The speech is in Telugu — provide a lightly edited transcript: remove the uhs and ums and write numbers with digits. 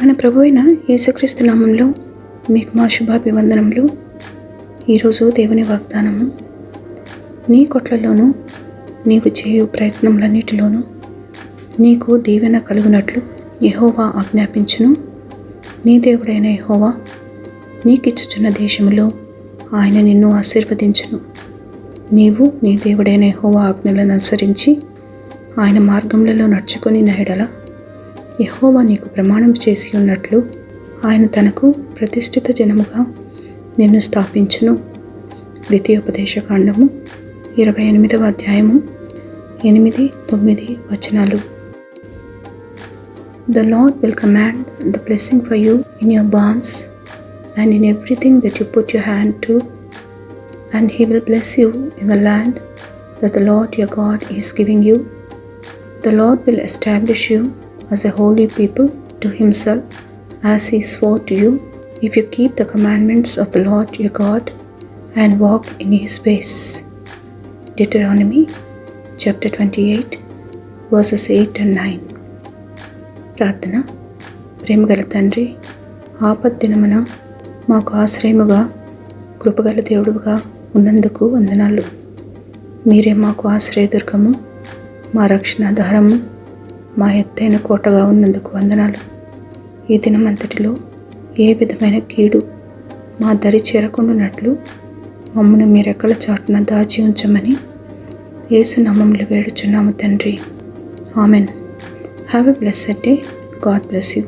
మన ప్రభువైన యేసుక్రీస్తు నామంలో మీకు మా శుభాభివందనములు. ఈరోజు దేవుని వాగ్దానము, నీ కొట్లలోనూ నీవు చేయు ప్రయత్నములన్నిటిలోనూ నీకు దీవెన కలుగునట్లు యెహోవా ఆజ్ఞాపించును. నీ దేవుడైన యెహోవా నీకిచ్చుచున్న దేశములో ఆయన నిన్ను ఆశీర్వదించును. నీవు నీ దేవుడైన యెహోవా ఆజ్ఞలను అనుసరించి ఆయన మార్గములలో నడుచుకొని ఎడల యెహోవా నీకు ప్రమాణం చేసి ఉన్నట్లు ఆయన తనకు ప్రతిష్ఠిత జనముగా నిన్ను స్థాపించును. ద్వితీయోపదేశకాండము 28వ అధ్యాయము 8-9 వచనాలు. The Lord will command the blessing for you in your barns and in everything that you put your hand to, and He will bless you in the land that the Lord your God is giving you. The Lord will establish you as a holy people to Himself, as He swore to you, if you keep the commandments of the Lord your God and walk in His ways. Deuteronomy chapter 28 verses 8 and 9. ప్రార్థన. ప్రేమగల తండ్రి, ఆపద్దినమున మాకు ఆశ్రయముగా కృపగల దేవుడుగా ఉన్నందుకు వందనాలు. మీరే మాకు ఆశ్రయదుర్గము, మా రక్షణాధారము, మా ఎత్తైన కోటగా ఉన్నందుకు వందనాలు. ఈ దినమంతటిలో ఏ విధమైన కీడు మా దరి చేరకుండానట్లు మమ్మను మీ రెక్కల చాటున దాచి ఉంచమని యేసు నామములో వేడుచున్నాము తండ్రి. Amen. Have a blessed day. God bless you.